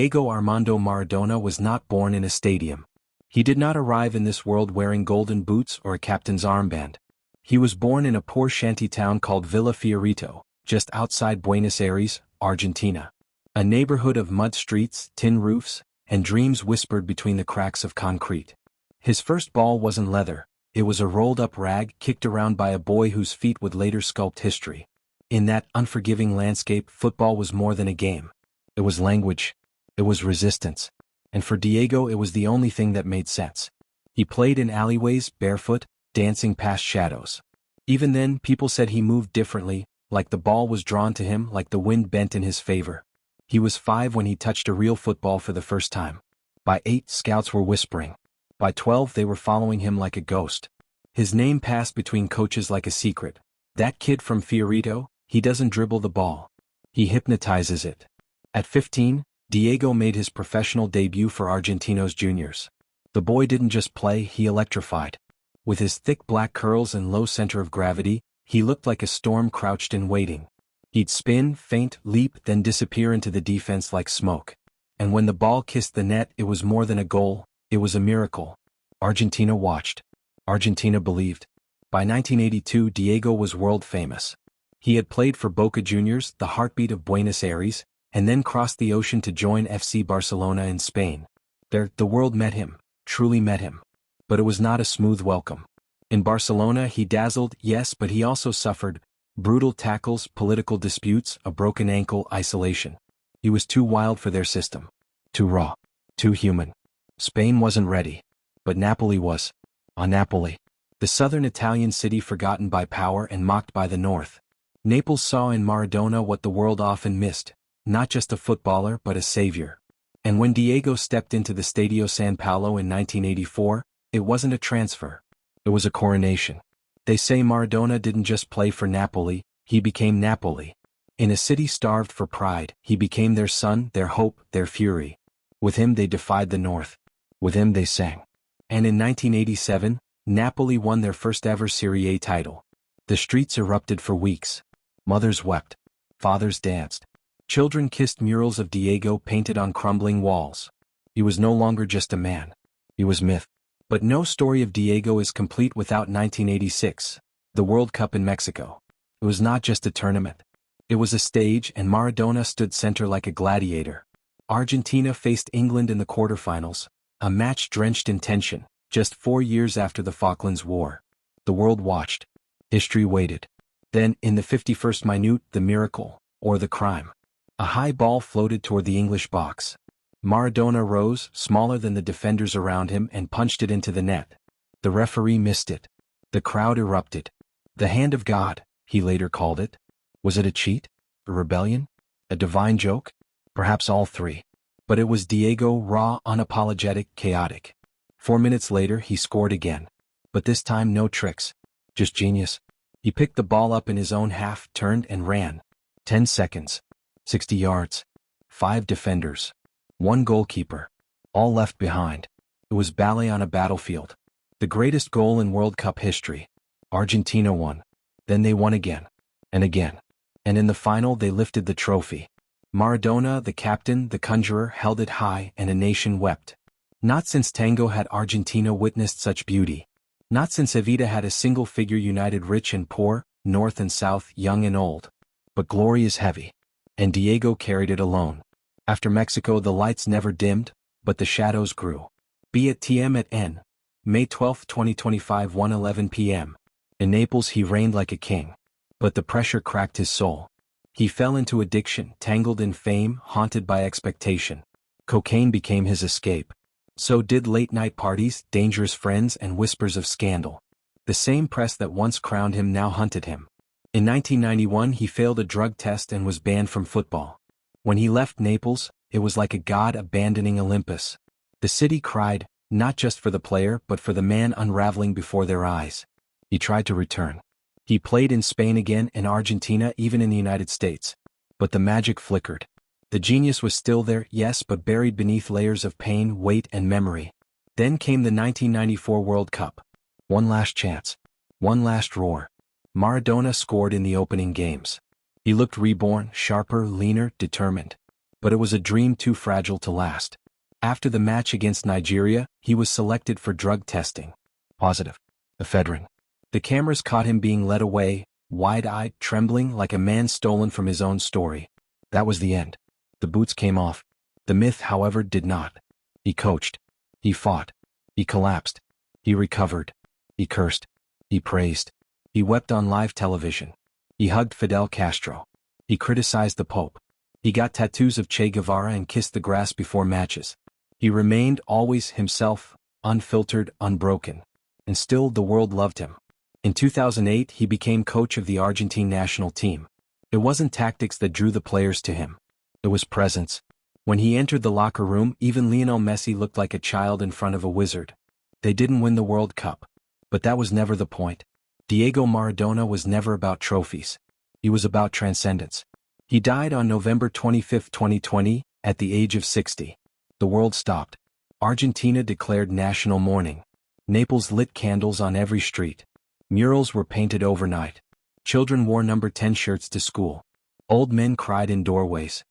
Diego Armando Maradona was not born in a stadium. He did not arrive in this world wearing golden boots or a captain's armband. He was born in a poor shanty town called Villa Fiorito, just outside Buenos Aires, Argentina. A neighborhood of mud streets, tin roofs, and dreams whispered between the cracks of concrete. His first ball wasn't leather, it was a rolled-up rag kicked around by a boy whose feet would later sculpt history. In that unforgiving landscape, football was more than a game. It was language. It was resistance. And for Diego, it was the only thing that made sense. He played in alleyways, barefoot, dancing past shadows. Even then, people said he moved differently, like the ball was drawn to him, like the wind bent in his favor. He was 5 when he touched a real football for the first time. By 8, scouts were whispering. By 12, they were following him like a ghost. His name passed between coaches like a secret. That kid from Fiorito, he doesn't dribble the ball. He hypnotizes it. At 15, Diego made his professional debut for Argentinos Juniors. The boy didn't just play, he electrified. With his thick black curls and low center of gravity, he looked like a storm crouched in waiting. He'd spin, feint, leap, then disappear into the defense like smoke. And when the ball kissed the net, it was more than a goal, it was a miracle. Argentina watched. Argentina believed. By 1982, Diego was world famous. He had played for Boca Juniors, the heartbeat of Buenos Aires, and then crossed the ocean to join FC Barcelona in Spain. There, the world met him, truly met him. But it was not a smooth welcome. In Barcelona, he dazzled, yes, but he also suffered. Brutal tackles, political disputes, a broken ankle, isolation. He was too wild for their system. Too raw. Too human. Spain wasn't ready. But Napoli was. Napoli. The southern Italian city forgotten by power and mocked by the north. Naples saw in Maradona what the world often missed. Not just a footballer but a savior. And when Diego stepped into the Stadio San Paolo in 1984, it wasn't a transfer. It was a coronation. They say Maradona didn't just play for Napoli, he became Napoli. In a city starved for pride, he became their sun, their hope, their fury. With him they defied the north. With him they sang. And in 1987, Napoli won their first ever Serie A title. The streets erupted for weeks. Mothers wept. Fathers danced. Children kissed murals of Diego painted on crumbling walls. He was no longer just a man. He was myth. But no story of Diego is complete without 1986, the World Cup in Mexico. It was not just a tournament. It was a stage, and Maradona stood center like a gladiator. Argentina faced England in the quarterfinals, a match drenched in tension, just 4 years after the Falklands War. The world watched. History waited. Then, in the 51st minute, the miracle, or the crime. A high ball floated toward the English box. Maradona rose, smaller than the defenders around him, and punched it into the net. The referee missed it. The crowd erupted. The hand of God, he later called it. Was it a cheat? A rebellion? A divine joke? Perhaps all three. But it was Diego, raw, unapologetic, chaotic. 4 minutes later, he scored again. But this time no tricks. Just genius. He picked the ball up in his own half, turned and ran. 10 seconds. 60 yards. 5 defenders. 1 goalkeeper. All left behind. It was ballet on a battlefield. The greatest goal in World Cup history. Argentina won. Then they won again. And again. And in the final they lifted the trophy. Maradona, the captain, the conjurer, held it high, and a nation wept. Not since tango had Argentina witnessed such beauty. Not since Evita had a single figure united rich and poor, north and south, young and old. But glory is heavy. And Diego carried it alone. After Mexico the lights never dimmed, but the shadows grew. Be at TM at N. May 12, 2025, 1:11 p.m. In Naples he reigned like a king. But the pressure cracked his soul. He fell into addiction, tangled in fame, haunted by expectation. Cocaine became his escape. So did late-night parties, dangerous friends, and whispers of scandal. The same press that once crowned him now hunted him. In 1991 he failed a drug test and was banned from football. When he left Naples, it was like a god abandoning Olympus. The city cried, not just for the player but for the man unraveling before their eyes. He tried to return. He played in Spain again, in Argentina, even in the United States. But the magic flickered. The genius was still there, yes, but buried beneath layers of pain, weight, and memory. Then came the 1994 World Cup. One last chance. One last roar. Maradona scored in the opening games. He looked reborn, sharper, leaner, determined. But it was a dream too fragile to last. After the match against Nigeria, he was selected for drug testing. Positive. Ephedrine. The cameras caught him being led away, wide-eyed, trembling like a man stolen from his own story. That was the end. The boots came off. The myth, however, did not. He coached. He fought. He collapsed. He recovered. He cursed. He praised. He wept on live television. He hugged Fidel Castro. He criticized the Pope. He got tattoos of Che Guevara and kissed the grass before matches. He remained always himself, unfiltered, unbroken. And still the world loved him. In 2008 he became coach of the Argentine national team. It wasn't tactics that drew the players to him. It was presence. When he entered the locker room, even Lionel Messi looked like a child in front of a wizard. They didn't win the World Cup. But that was never the point. Diego Maradona was never about trophies. He was about transcendence. He died on November 25, 2020, at the age of 60. The world stopped. Argentina declared national mourning. Naples lit candles on every street. Murals were painted overnight. Children wore number 10 shirts to school. Old men cried in doorways.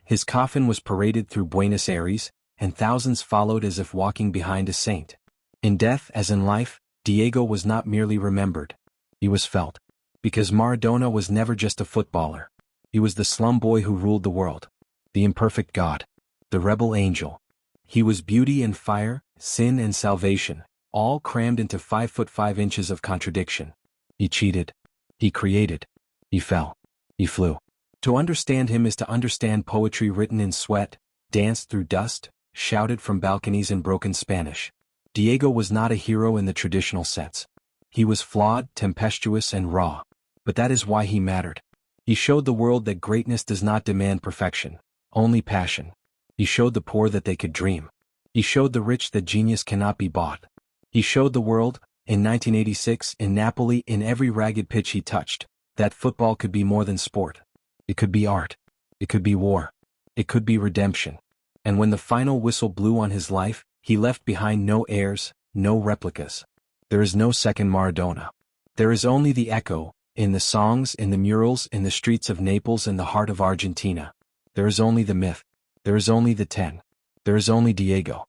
His coffin was paraded through Buenos Aires, and thousands followed as if walking behind a saint. In death as in life, Diego was not merely remembered. He was felt. Because Maradona was never just a footballer. He was the slum boy who ruled the world. The imperfect God. The rebel angel. He was beauty and fire, sin and salvation, all crammed into 5'5" of contradiction. He cheated. He created. He fell. He flew. To understand him is to understand poetry written in sweat, danced through dust, shouted from balconies in broken Spanish. Diego was not a hero in the traditional sense. He was flawed, tempestuous, and raw. But that is why he mattered. He showed the world that greatness does not demand perfection, only passion. He showed the poor that they could dream. He showed the rich that genius cannot be bought. He showed the world, in 1986, in Napoli, in every ragged pitch he touched, that football could be more than sport. It could be art. It could be war. It could be redemption. And when the final whistle blew on his life, he left behind no heirs, no replicas. There is no second Maradona. There is only the echo, in the songs, in the murals, in the streets of Naples and the heart of Argentina. There is only the myth. There is only the 10. There is only Diego.